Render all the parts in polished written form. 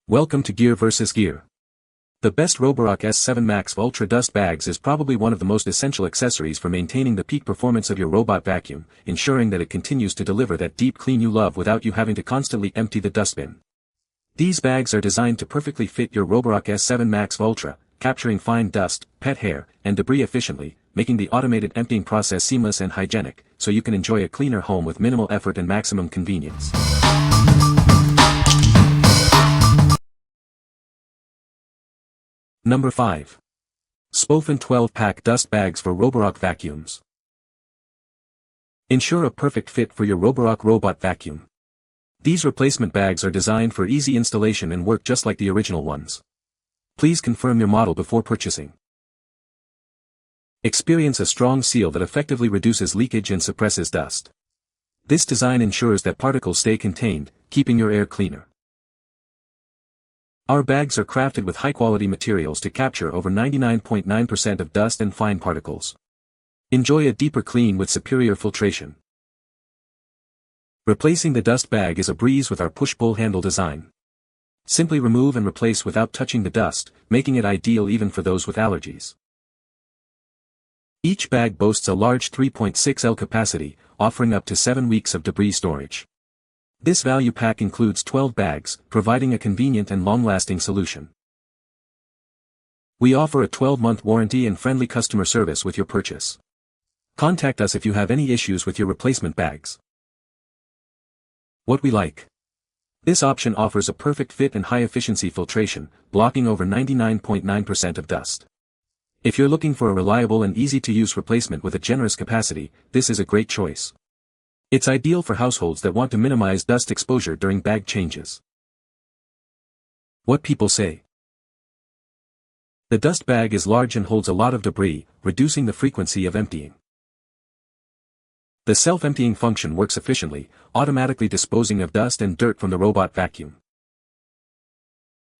Welcome to Gear vs. Gear. The best Roborock S7 Maxv Ultra dust bags is probably one of the most essential accessories for maintaining the peak performance of your robot vacuum, ensuring that it continues to deliver that deep clean you love without you having to constantly empty the dustbin. These bags are designed to perfectly fit your Roborock S7 Maxv Ultra, capturing fine dust, pet hair, and debris efficiently, making the automated emptying process seamless and hygienic, so you can enjoy a cleaner home with minimal effort and maximum convenience. Number 5. Spofan 12-pack dust bags for Roborock vacuums. Ensure a perfect fit for your Roborock robot vacuum. These replacement bags are designed for easy installation and work just like the original ones. Please confirm your model before purchasing. Experience a strong seal that effectively reduces leakage and suppresses dust. This design ensures that particles stay contained, keeping your air cleaner. Our bags are crafted with high-quality materials to capture over 99.9% of dust and fine particles. Enjoy a deeper clean with superior filtration. Replacing the dust bag is a breeze with our push-pull handle design. Simply remove and replace without touching the dust, making it ideal even for those with allergies. Each bag boasts a large 3.6L capacity, offering up to 7 weeks of debris storage. This value pack includes 12 bags, providing a convenient and long-lasting solution. We offer a 12-month warranty and friendly customer service with your purchase. Contact us if you have any issues with your replacement bags. What we like. This option offers a perfect fit and high-efficiency filtration, blocking over 99.9% of dust. If you're looking for a reliable and easy-to-use replacement with a generous capacity, this is a great choice. It's ideal for households that want to minimize dust exposure during bag changes. What people say. The dust bag is large and holds a lot of debris, reducing the frequency of emptying. The self-emptying function works efficiently, automatically disposing of dust and dirt from the robot vacuum.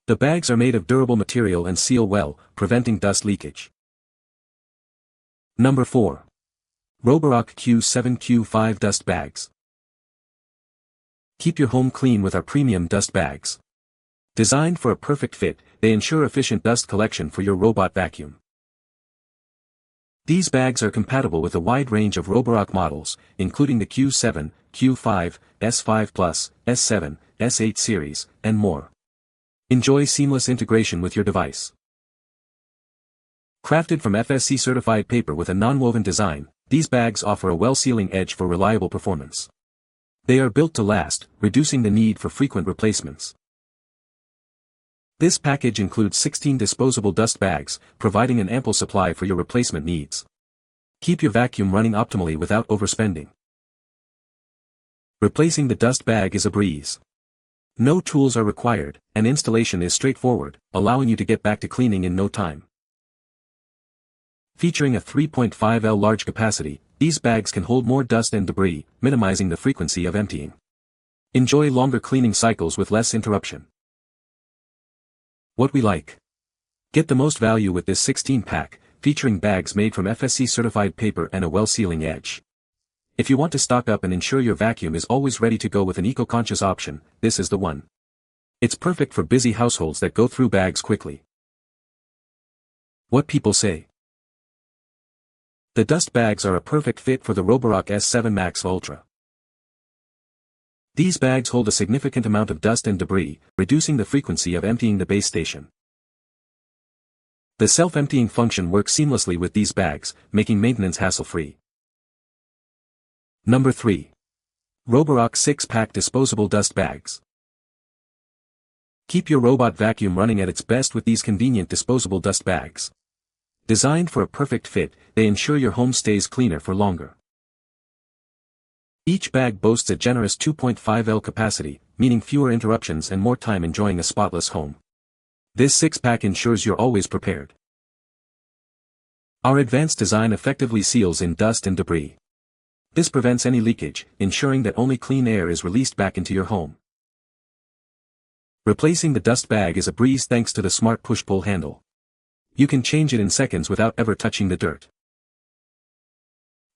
The bags are made of durable material and seal well, preventing dust leakage. Number 4. Roborock Q7 Q5 dust bags. Keep your home clean with our premium dust bags. Designed for a perfect fit, they ensure efficient dust collection for your robot vacuum. These bags are compatible with a wide range of Roborock models, including the Q7, Q5, S5 Plus, S7, S8 series, and more. Enjoy seamless integration with your device. Crafted from FSC-certified paper with a non-woven design, these bags offer a well-sealing edge for reliable performance. They are built to last, reducing the need for frequent replacements. This package includes 16 disposable dust bags, providing an ample supply for your replacement needs. Keep your vacuum running optimally without overspending. Replacing the dust bag is a breeze. No tools are required, and installation is straightforward, allowing you to get back to cleaning in no time. Featuring a 3.5L large capacity, these bags can hold more dust and debris, minimizing the frequency of emptying. Enjoy longer cleaning cycles with less interruption. What we like. Get the most value with this 16-pack, featuring bags made from FSC-certified paper and a well-sealing edge. If you want to stock up and ensure your vacuum is always ready to go with an eco-conscious option, this is the one. It's perfect for busy households that go through bags quickly. What people say. The dust bags are a perfect fit for the Roborock S7 Maxv Ultra. These bags hold a significant amount of dust and debris, reducing the frequency of emptying the base station. The self-emptying function works seamlessly with these bags, making maintenance hassle-free. Number 3. Roborock 6-pack disposable dust bags. Keep your robot vacuum running at its best with these convenient disposable dust bags. Designed for a perfect fit, they ensure your home stays cleaner for longer. Each bag boasts a generous 2.5L capacity, meaning fewer interruptions and more time enjoying a spotless home. This 6-pack ensures you're always prepared. Our advanced design effectively seals in dust and debris. This prevents any leakage, ensuring that only clean air is released back into your home. Replacing the dust bag is a breeze thanks to the smart push-pull handle. You can change it in seconds without ever touching the dirt.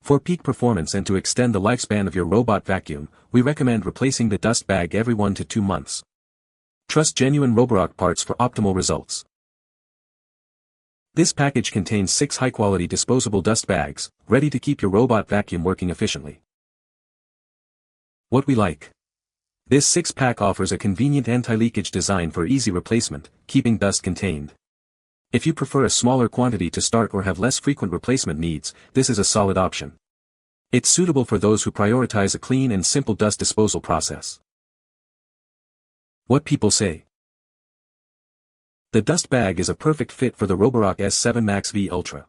For peak performance and to extend the lifespan of your robot vacuum, we recommend replacing the dust bag every 1 to 2 months. Trust genuine Roborock parts for optimal results. This package contains 6 high-quality disposable dust bags, ready to keep your robot vacuum working efficiently. What we like. This 6-pack offers a convenient anti-leakage design for easy replacement, keeping dust contained. If you prefer a smaller quantity to start or have less frequent replacement needs, this is a solid option. It's suitable for those who prioritize a clean and simple dust disposal process. What people say. The dust bag is a perfect fit for the Roborock S7 Maxv Ultra.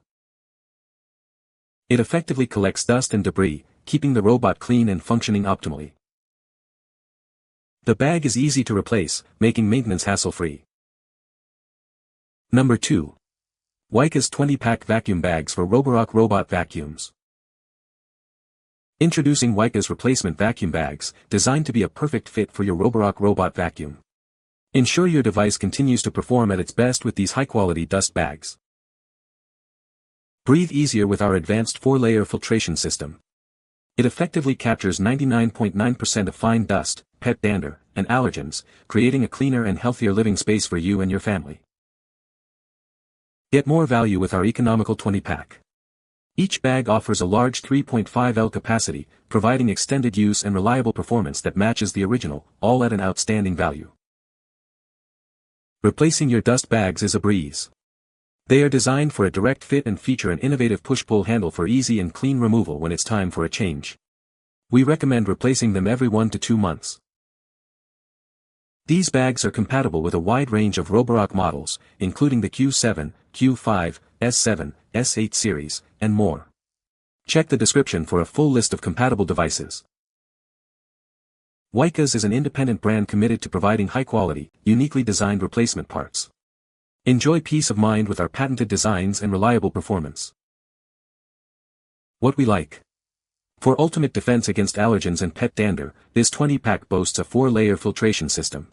It effectively collects dust and debris, keeping the robot clean and functioning optimally. The bag is easy to replace, making maintenance hassle-free. Number 2. WAIKAS 20-pack vacuum bags for Roborock robot vacuums. Introducing WAIKAS replacement vacuum bags, designed to be a perfect fit for your Roborock robot vacuum. Ensure your device continues to perform at its best with these high-quality dust bags. Breathe easier with our advanced 4-layer filtration system. It effectively captures 99.9% of fine dust, pet dander, and allergens, creating a cleaner and healthier living space for you and your family. Get more value with our economical 20-pack. Each bag offers a large 3.5 L capacity, providing extended use and reliable performance that matches the original, all at an outstanding value. Replacing your dust bags is a breeze. They are designed for a direct fit and feature an innovative push-pull handle for easy and clean removal when it's time for a change. We recommend replacing them every 1 to 2 months. These bags are compatible with a wide range of Roborock models, including the Q7, Q5, S7, S8 series, and more. Check the description for a full list of compatible devices. WAIKAS is an independent brand committed to providing high-quality, uniquely designed replacement parts. Enjoy peace of mind with our patented designs and reliable performance. What we like. For ultimate defense against allergens and pet dander, this 20-pack boasts a 4-layer filtration system.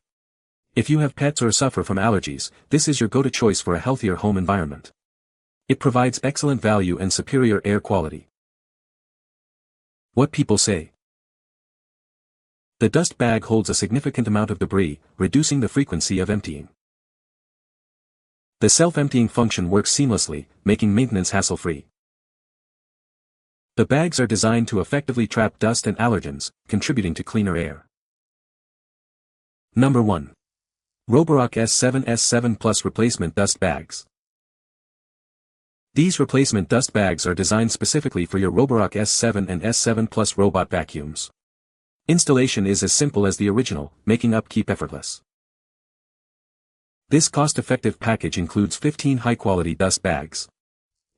If you have pets or suffer from allergies, this is your go-to choice for a healthier home environment. It provides excellent value and superior air quality. What people say. The dust bag holds a significant amount of debris, reducing the frequency of emptying. The self-emptying function works seamlessly, making maintenance hassle-free. The bags are designed to effectively trap dust and allergens, contributing to cleaner air. Number 1. Roborock S7 Plus Replacement Dust Bags. These replacement dust bags are designed specifically for your Roborock S7 and S7 Plus robot vacuums. Installation is as simple as the original, making upkeep effortless. This cost-effective package includes 15 high-quality dust bags.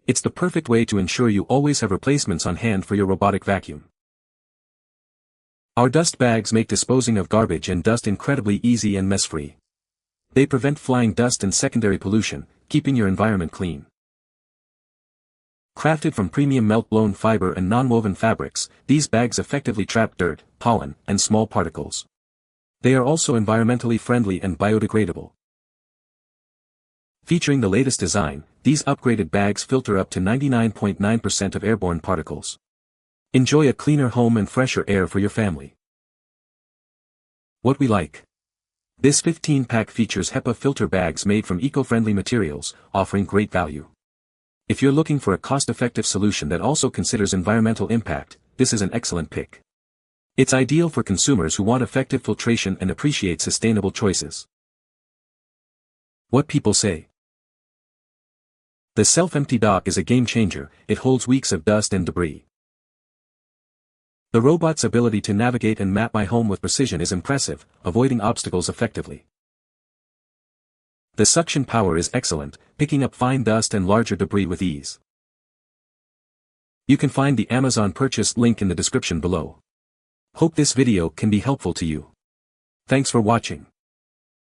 It's the perfect way to ensure you always have replacements on hand for your robotic vacuum. Our dust bags make disposing of garbage and dust incredibly easy and mess-free. They prevent flying dust and secondary pollution, keeping your environment clean. Crafted from premium melt-blown fiber and non-woven fabrics, these bags effectively trap dirt, pollen, and small particles. They are also environmentally friendly and biodegradable. Featuring the latest design, these upgraded bags filter up to 99.9% of airborne particles. Enjoy a cleaner home and fresher air for your family. What we like. This 15-pack features HEPA filter bags made from eco-friendly materials, offering great value. If you're looking for a cost-effective solution that also considers environmental impact, this is an excellent pick. It's ideal for consumers who want effective filtration and appreciate sustainable choices. What people say. The self-empty dock is a game-changer. It holds weeks of dust and debris. The robot's ability to navigate and map my home with precision is impressive, avoiding obstacles effectively. The suction power is excellent, picking up fine dust and larger debris with ease. You can find the Amazon purchase link in the description below. Hope this video can be helpful to you. Thanks for watching.